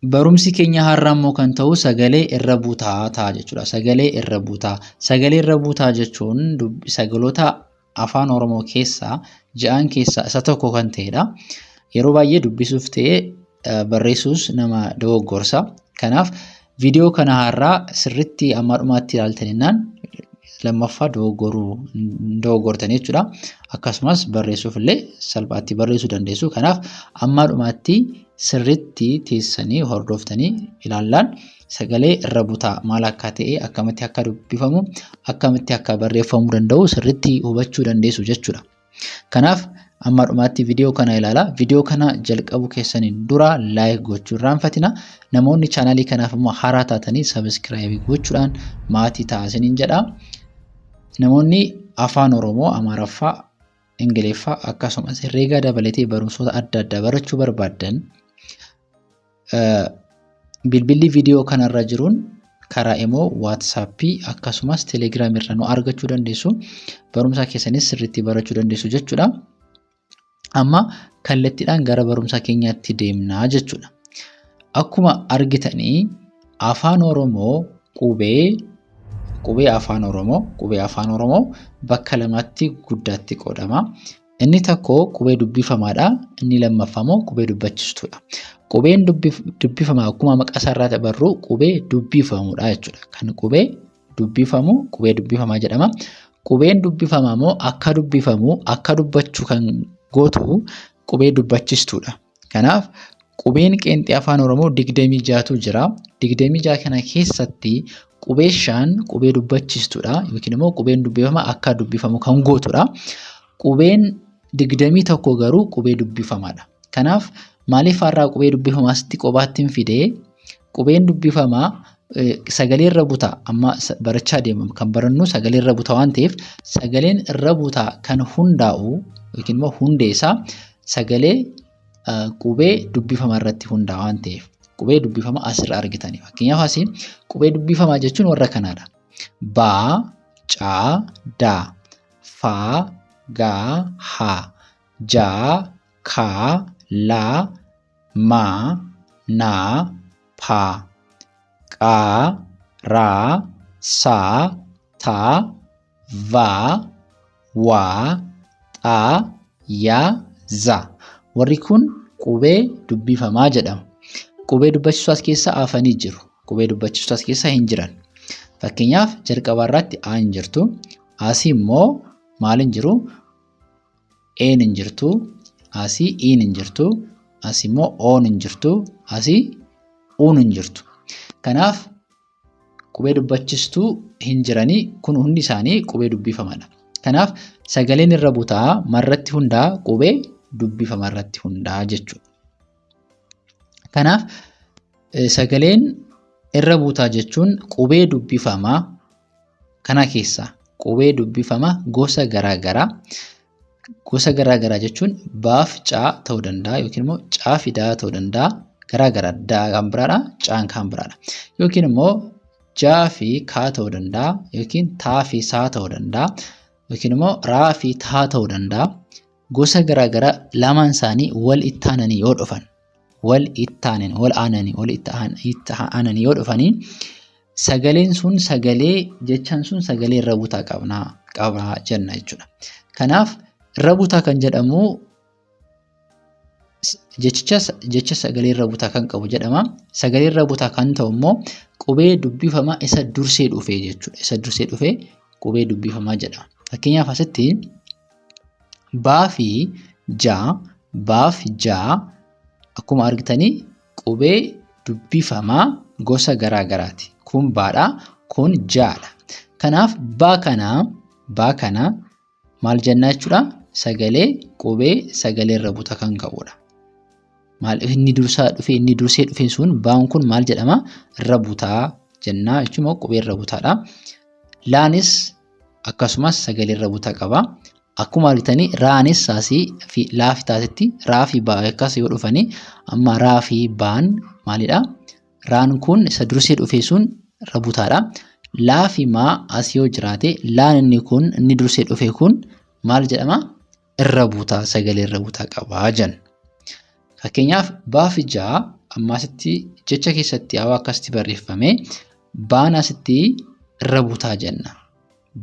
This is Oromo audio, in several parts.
Barumsi keenya har'aa immoo kan ta'u sagalee irra buutaa ta'a jechuudha. Sagalee irra buutaa. Sagalee irra buutaa jechuun sagaloota afaan Oromoo keessaa ja'an keessaa isa tokko kan ta'edha. Yeroo baay'ee dubbisuuf ta'ee barreessuus nama dogoggorsa. Kanaaf viidiyoo kana har'aa sirriitti amma dhumaatti ilaaltaninnaan lammaffaa dogoggortanii jechuudha. Akkasumas barreessuuf illee salphaatti barreessuu dandeessu. Kanaaf amma dhumaatti sirriitti teessanii hordoftanii ilaallaan sagalee irra buutaa maal akka ta'e akkamitti akka dubbifamu akkamitti akka barreeffamuu danda'u sirriitti hubachuu dandeessu jechuudha. Kanaaf amma dhumaatti viidiyoo kana ilaalaa. Viidiyoo kana jalqabu keessaniin dura laayik gochuu irraanfatina. Namoonni chaanalii kanaaf immoo haaraa taatanii sabiskiraayibii gochuudhaan maatii taasisaniin jedha. Namoonni afaan Oromoo, Amaaraffaa, Ingiliffaa akkasumas herreegaa dabalatee barumsoota adda addaa barachuu barbaadan bilbilli viidiyoo kanarra jiruun karaa immoo waatsaappii akkasumas teelegiraamii irraa nu argachuu dandeessu. Barumsa keessanis sirriitti barachuu dandeessu jechuudha. Amma kallattiidhaan gara barumsa keenyaatti deemnaa jechuudha. Akkuma argitanii afaan Oromoo qubee afaan Oromoo bakka lamatti guddaatti qoodama. Inni tokko qubee dubbifamaadha. Inni lammaffaa immoo qubee dubbachistuudha. Qubeen dubbifamaa akkuma maqaa isaarraa barru qubee dubbifamuudha jechuudha. Kan qubee dubbifamu qubee dubbifamaa jedhama. Qubeen dubbifamaa immoo akka dubbifamu akka dubbachuu kan gootu qubee dubbachistuudha. Kanaaf qubeen qeenxee afaan Oromoo 26tu jira. 26 kana keessatti qubee 5 qubee dubbachistuudha yookiin immoo qubeen dubbifamaa akka dubbifamu kan gootudha. Qubeen 21 garuu qubee dubbifamaadha. Kanaaf maaliif har'aa qubee dubbifamaa asitti qobaatti fidee qubeen dubbifamaa sagalee irra buutaa amma barachaa deemamu kan barannu sagalee irra buutaa waan ta'eef sagaleen irra buutaa kan hundaa'u yookiin immoo hundeessaa sagalee qubee dubbifamaa irratti hundaa'a waan ta'eef qubee dubbifamaa asirra argitanii. Fakkeenyaaf asii qubee dubbifamaa jechuun warra kanaadha. Baa, caa, daa, faa, gaa, haa, jaa, kaa, laa, maa, naa, paa, qaa, raa, saa, taa, vaa, waa, xaa, yaa, zaa. Warri kun qubee dubbifamaa jedhamu. Qubee dubbachistuu as keessa hafanii jiru. Qubee dubbachistuu as keessa hin jiran. Fakkeenyaaf jalqaba irratti A hin jirtu. Asii immoo maal hin jiru? Een hin jirtu. Asii iin hin jirtu. Asii immoo oon hin jirtu. Asii uun hin jirtu. Kanaaf qubee dubbachistuu hin jiranii kun hundi isaanii qubee dubbifamaadha. Kanaaf sagaleen irra buutaa marratti hundaa qubee dubbifamaa irratti hundaa jechuudha. Kanaaf sagaleen irra buutaa jechuun qubee dubbifamaa kana keessaa qubee dubbifamaa gosa garaagaraa jechuun baaf caa ta'uu danda'a yookiin immoo caa fi daa ta'uu danda'a. Garaagaraa daa kan biraadha, caan kan biraadha. Yookiin immoo jaa fi kaa ta'uu danda'a yookiin taa fi saa ta'uu danda'a yookiin immoo raa fi taa ta'uu danda'a. Gosa garaagaraa lamaan isaanii wal itti aananii yoo dhufan yoo dhufanii sagaleen sun jechaan sun sagalee irra buutaa qaba jenna jechuudha. Kanaaf irra buutaa kan jedhamu jecha sagalee irra buutaa kan qabu jedhama. Sagalee irra buutaa kan ta'u immoo qubee dubbifamaa isa dursee dhufee jechuudha. Isa dursee dhufee qubee dubbifamaa jedhama. Fakkeenyaaf asitti baa fi jaa akkuma argitanii qubee dubbifamaa gosa garaagaraati. Kun baadha, kun jaadha. Kanaaf baa kana maal jennaa jechuudha? Qubee sagalee irra buutaa kan qabudha. Maaliif inni dursee dhufee sun baan kun maal jedhama? Irra buutaa jennaa jechuun qubee irra buutaadha. Laanis akkasumas sagalee irra buutaa qaba. Akkuma argitanii raanis saasii fi laafi taatetti raa fi baa akkas yoo dhufanii amma raa fi baan maalidha? Raan kun isa dursee dhufee sun irra buutaadha. Laa fi maa as yoo jiraate laan inni dursee dhufee kun maal jedhama? Irra buutaa sagalee irra buutaa qabaa jenna. Fakkeenyaaf baa fi ammasitti jecha keessatti yaa akkasitti barreeffame baan asitti irra butaa jenna.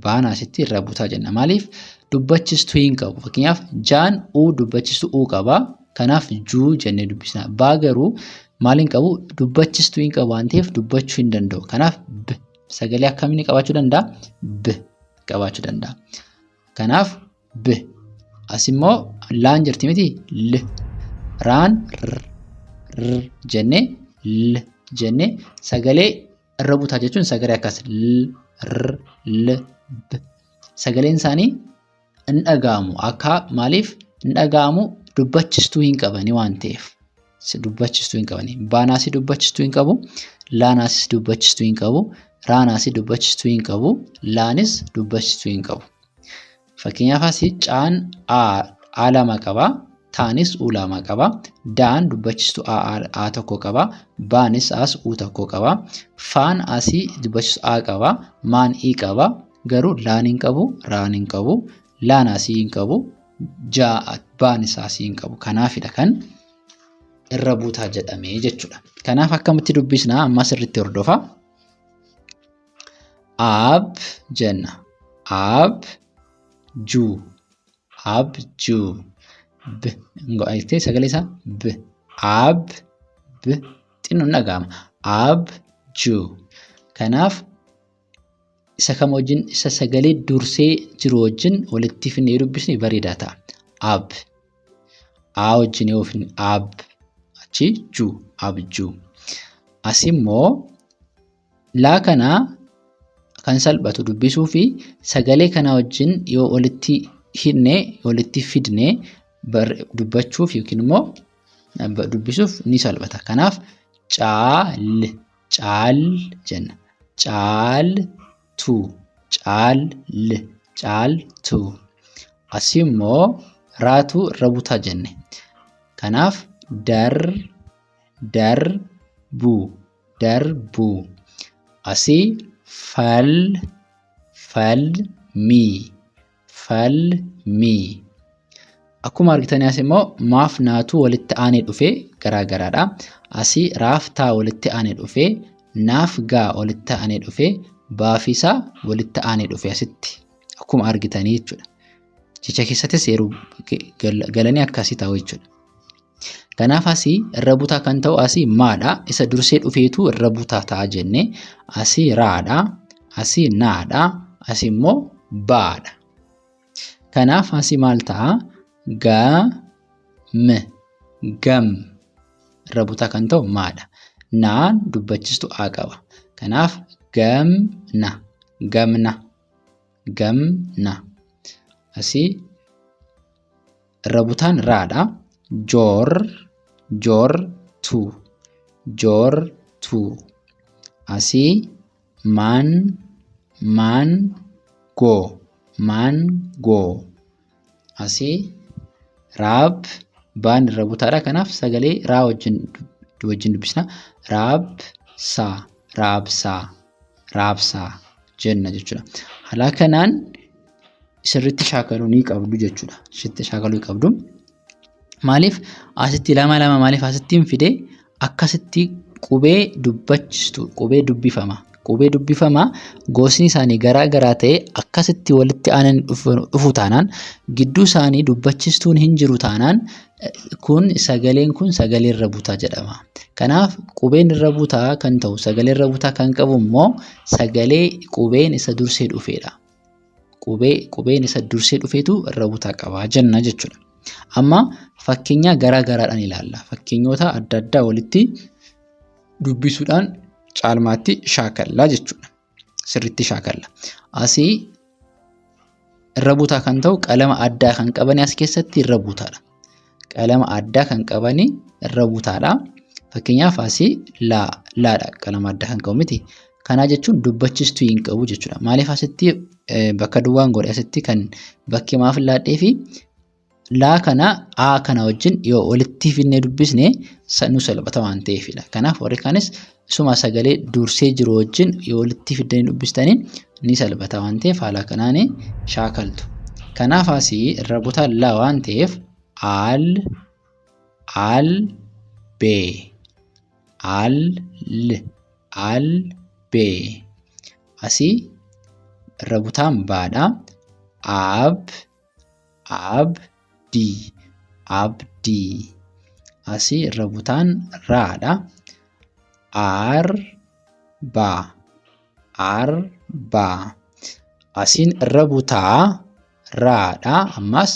Baan asitti irra butaa jenna. Maaliif dubbachistuu hin qabu. Fakkeenyaaf jaan uu dubbachistuu uu qaba. Kanaaf juu jennee dubbisna. Baa garuu maal hin qabu dubbachistuu hin qabu waan ta'eef dubbachuu hin danda'u. Kanaaf b sagalee akkamiin qabaachuu danda'a? B qabaachuu danda'a. Kanaaf b asimmoo laan jirti miti l raan r jennee l jennee sagalee irra butaa jechuun sagalee akkas l r l b sagaleen isaanii hin dhaga'amu. Akka maaliif hin dhaga'amu dubbachistuu hin qabani waan ta'eef. Dubbachistuu hin qabani. Baanaasi dubbachistuu hin qabu. Laanaasi dubbachistuu hin qabu. Raanaasi dubbachistuu hin qabu. Laanis dubbachistuu hin qabu. Fakkeenyaaf asii caan a lama qaba. Taanis u lama qaba. Daan dubbachistuu a tokko qaba. Baanis as u tokko qaba. Faan asii dubbachistuu a qaba. Maan i qaba. Garuu laan hin qabu. Raan hin qabu. Laan asii hin qabu. Baanis asii hin qabu. Kanaafidha kan irra butaa jedhamee jechuudha. Kanaaf akkamitti dubbisna amma sirriitti hordofa. Ab jenna. Ab juu. Ab juu. B ngo'aytee sagalee isaa b. Ab b xinnoon dhaga'ama. Ab juu. Kanaaf isa kam wajjin isa sagalee dursee jiru wajjin walitti fidnee dubbisne bareedaa ta'a. Ab a wajjin yoo fidne ab achi juu abjuu. Asimmoo laa kana kan salphatu dubbisuu fi sagalee kana wajjin yoo walitti hidne walitti fidne dubbachuuf yookiin immoo dubbisuuf ni salphata. Kanaaf caal caal jenna. Caaltu caal caaltu. Asimmoo raatu irra butaa jenne. Kanaaf darbu. Asii falmi. Akkuma argitanii as immoo maaf naatu walitti aanee dhufee garaagaraadha. Asii raaf taa walitti aanee dhufee naaf gaa walitti aanee dhufee baafisaa walitti aanee dhufee asitti akkuma argitanii jechuudha. Jecha keessattis yeroo galanii akkasii ta'u jechuudha. Kanaaf asii irra butaa kan ta'u asii maadha. Isa dursee dhufeetu irra butaa ta'a jenne. Asii raadha. Asii naadha. Asii immoo baadha. Kanaaf asii maal ta'a? Gam. Irra butaa kan ta'u maadha. Naan dubbachistuu a qaba. Kanaaf gamna. Asii irra butaan raadha. Joortu. Asii maangoo. Asii raab baan irra butaadha. Kanaaf sagalee raa wajjin dubbisna. Raabsaa jenna jechuudha. Haala kanaan sirriitti shaakaluu ni qabdu jechuudha. Maaliif asitti lama maaliif asittiin fide akkasitti qubee dubbachistu qubee dubbifama gosni isaanii garaa ta'e akkasitti walitti aanan dhufu taanaan gidduu isaanii dubbachistuun hin jiru taanaan kun sagaleen kun sagalee irra butaa jedhama. Kanaaf qubeen irra butaa kan ta'u sagalee irra butaa kan qabu immoo sagalee qubeen isa dursee dhufeedha. Qubeen isa dursee dhufeetu irra butaa qaba jenna jechuudha. Amma fakkeenya garaagaraadhaan ilaalla. Fakkeenyota adda addaa walitti dubbisuudhaan caalmaatti shaakallaa jechuudha. Sirriitti shaakalla. Asii irra butaa kan ta'u qalama addaa kan qabani as keessatti irra butaadha. Qalama addaa kan qabani irra butaadha. Fakkeenyaaf asii laadha qalama addaa kan qabu miti. Kana jechuun dubbachistuu hin qabu jechuudha. Maaliif asitti bakka duwwaan godhe asitti kan bakki maaf laadhee fi laa kana a kana wajjin yoo walitti fidnee dubbisne nu salphata waan ta'eefidha. Kanaaf warri kaanis isuma sagalee dursee jiru wajjin yoo walitti fidanii dubbistanii ni salphata waan ta'eef haala kanaan shaakaltu. Kanaaf asii irra butaa laa waan ta'eef bee albee. Asii irra butaan baadha. abdii. Asii irra butaan raadha. arbaa. Asiin irra butaa raadha. Ammas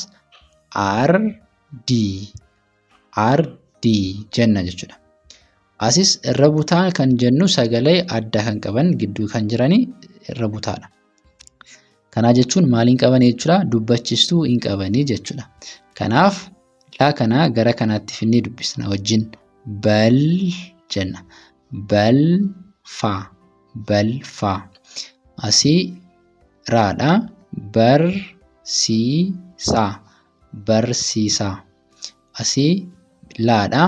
ardii jenna jechuudha. Asis irra butaa kan jennu sagalee adda kan qaban gidduu kan jiranii irra butaadha. Kana jechuun maaliin qaban jechuudha? Dubbachistuu hin qabanii jechuudha. Kanaaf laa kana gara kanaatti finnee dubbisna wajjin bal jenna. Balfaa. Asii raadha. Barsiisaa. Asii laadha.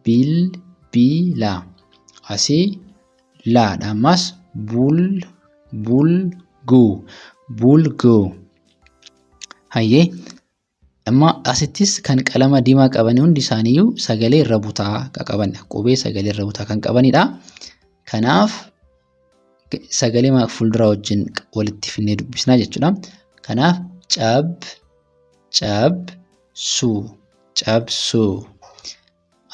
Bilbilaa. Asii laadha. Ammas bulguu. Hayyee amma asittis kan qalama diimaa qaban hundi isaaniiyyuu sagalee irra butaa qaban qubee sagalee irra butaa kan qabanidha. Kanaaf sagalee fuulduraa wajjin walitti finnee dubbisnaa jechuudha. Kanaaf cabsuu.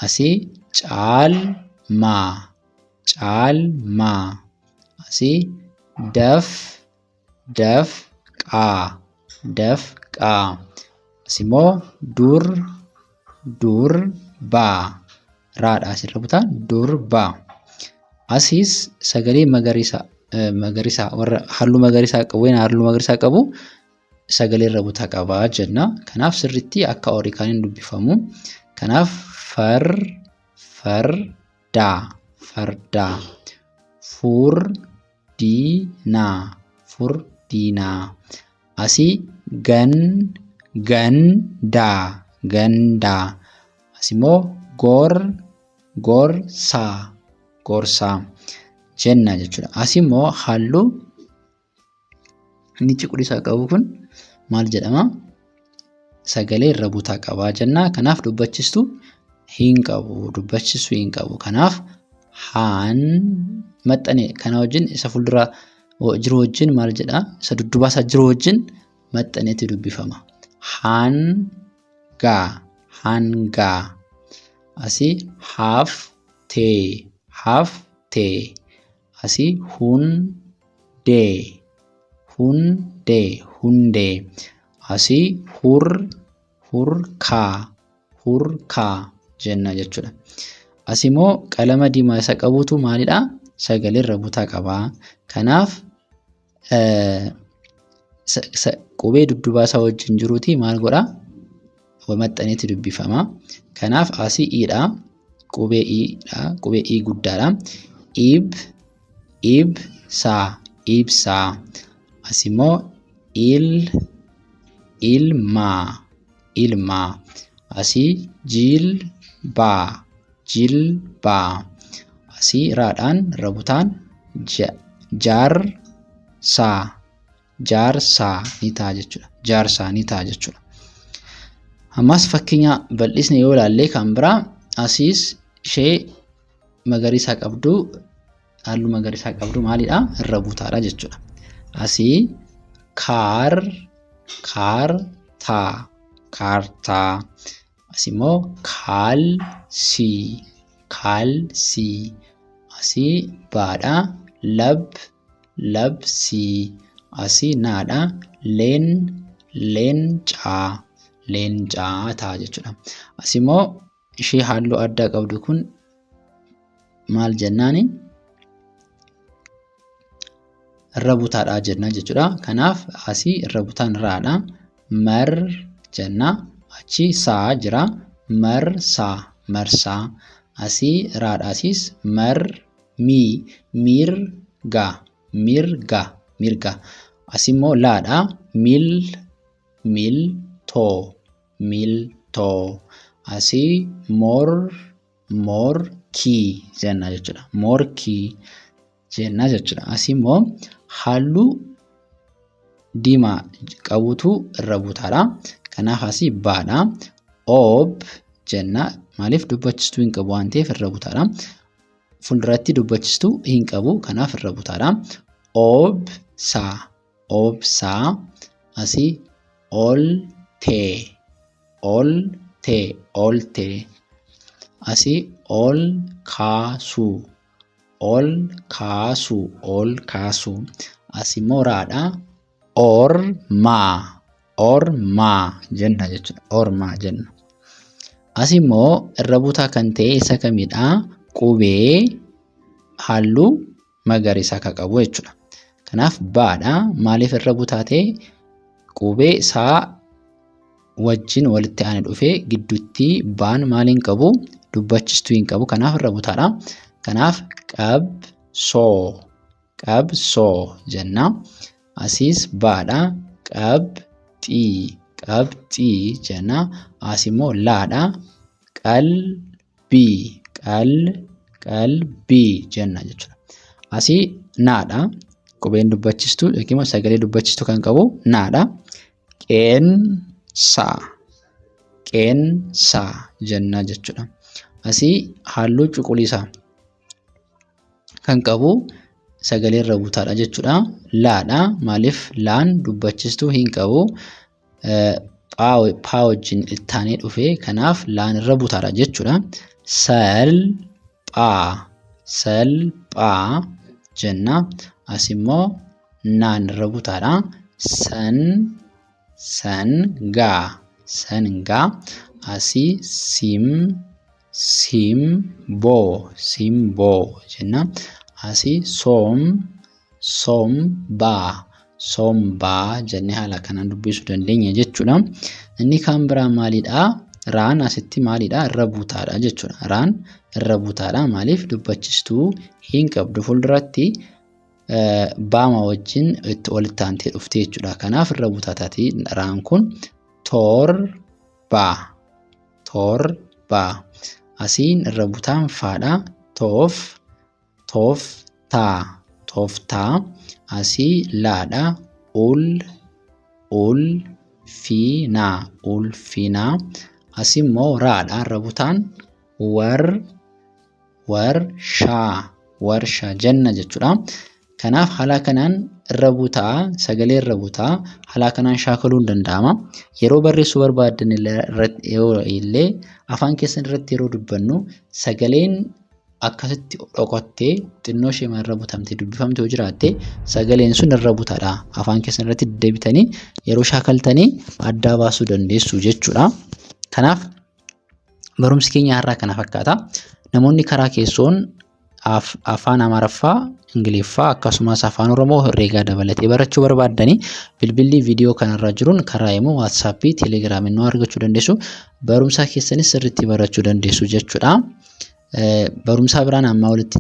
Asii caalmaa. Asii dafqaa. Asimmoo durbaa. Raadha asirra butaan durbaa. Asiis sagalee magariisa warra halluu magariisaa qabu sagalee irra butaa qabaa jenna. Kanaaf sirriitti akka horii kan hin dubbifamu. Kanaaf fardaa. Furdiinaa. Asii gandaa. Asimmoo gorsaa jenna jechuudha. Asimmoo halluu inni cuquliisa qabu kun maal jedhama? Sagalee irra butaa qabaa jenna. Kanaaf dubbachistuu hin qabu. Kanaaf maxxane kana wajjin isa fuuldura jiru wajjin maal jedha? Isa dudduuba isaa jiru wajjin maxxaneetti dubbifama. Hangaa. Asii haftee. Asii hundee. Asii hurkaa jenna jechuudha. Asimmoo qalama diimaa isa qabutu maalidha? Sagalee irra butaa qabaa. Kanaaf qubee dudduuba isaa wajjin jiruuti maal godhaa? Maxxaneetti dubbifama. Kanaaf asii i'dha. Qubee i guddaadha. Ibsaa. Asimmoo ilmaa. Asii jilbaa. Asii raadhaan irra butaan jaarsaa ni ta'a jechuudha. Ammas fakkeenya bal'isne yoo ilaalle kan biraa asiis ishee magariisa qabdu halluu magariisaa qabdu maalidha? Irra butaadha jechuudha. Asii kaartaa. Asimmoo kaalsii. Asii baadha. Labsii. Asii naadha. Leencaa ta'a jechuudha. Asimmoo ishee halluu addaa qabdu kun maal jennaani? Irra butaadha jenna jechuudha. Kanaaf asii irra butaan raadha. Jenna. Achi saa jira. Marsaa. Asii raadha. Asiis mirga. Asimmoo laadha. Miltoo. Asii morkii jenna jechuudha. Asimmoo halluu diimaa qabutu irra butaadha. Kanaaf asii baadha. jenna. Maaliif dubbachistuu hin qabu waan ta'eef irra butaadha. Fuulduratti dubbachistuu hin qabu kanaaf irra butaadha. Obsaa. Obsaa. Asii oltee. Oltee. Oltee. Asii ol kaasuu. Ol kaasuu. Ol kaasuu. Asii mooraadha. Ormaa. Ormaa jenna jechuudha. Ormaa jenna. Asii immoo irra butaa kan ta'e isa kamidha? Qubee halluu magariisa kan qabu jechuudha. Kanaaf baadha. Maaliif irra butaa ta'e? Qubee isaa wajjin walitti aanee dhufee gidduutti baan maaliin qabu? Dubbachistuu hin qabu. Kanaaf irra butaadha. Kanaaf qabsoo. Qabsoo jenna. Asiis baadha. Qabxii. Qabxii jenna. As immoo laadha. Qalbii. Qalbii jenna jechuudha. Asii naadha. Qubeen dubbachistuu yookiin sagalee dubbachistuu kan qabu naadha. Qeensaa. Qeensaa jenna jechuudha. Asii halluu cuquliisa kan qabu sagalee irra butaadha jechuudha. Laadha. Maaliif laan dubbachistuu hin qabu? Paa wajjin ittaanee dhufee kanaaf laan irra butaadha jechuudha. Salphaa. Salphaa jenna. As immoo naan irra butaadha. Sangaa. Sangaa. Asii simboo. Simboo jenna. Asii sombaa. Sombaa jennee haala kanaan dubbisuu dandeenya jechuudha. Inni kan biraa maalidha? Raan asitti maalidha? Irra butaadha jechuudha. Raan irra butaadha. Maaliif dubbachistuu hin qabdu? Fuulduratti baama wajjin walitti aantee dhufte jechuudha. Kanaaf irra butaa taati. Raan kun torbaa. Torbaa. Asiin irra butaan faadha. Tooftaa. Tooftaa. Asii laadha. Ulfinaa. Ulfinaa. Asii immoo raadha. Irra butaan warshaa. Warshaa jenna jechuudha. Kanaaf haala kanaan irra butaa, sagalee irra butaa haala kanaan shaakaluun danda'ama. Yeroo barreessuu barbaaddan illee afaan keessan irratti yeroo dubbannu sagaleen akkasitti dhokottee xinnoo ishee irra butamtee dubbifamtee yoo jiraatte sagaleen sun irra butaadha. Afaan keessan irratti deebitanii yeroo shaakaltanii addaa baasuu dandeessu jechuudha. Kanaaf barumsi keenya har'aa kana fakkaata. Namoonni karaa keessoon afaan Amaaraffaa, Ingiliffaa akkasumas afaan Oromoo herreegaa dabalatee barachuu barbaaddanii bilbilli viidiyoo kanarra jiruun karaa immoo WhatsAppii, Telegiraamii nu argachuu dandeessu. Barumsa keessanis sirriitti barachuu dandeessu jechuudha. Barumsa biraan amma walitti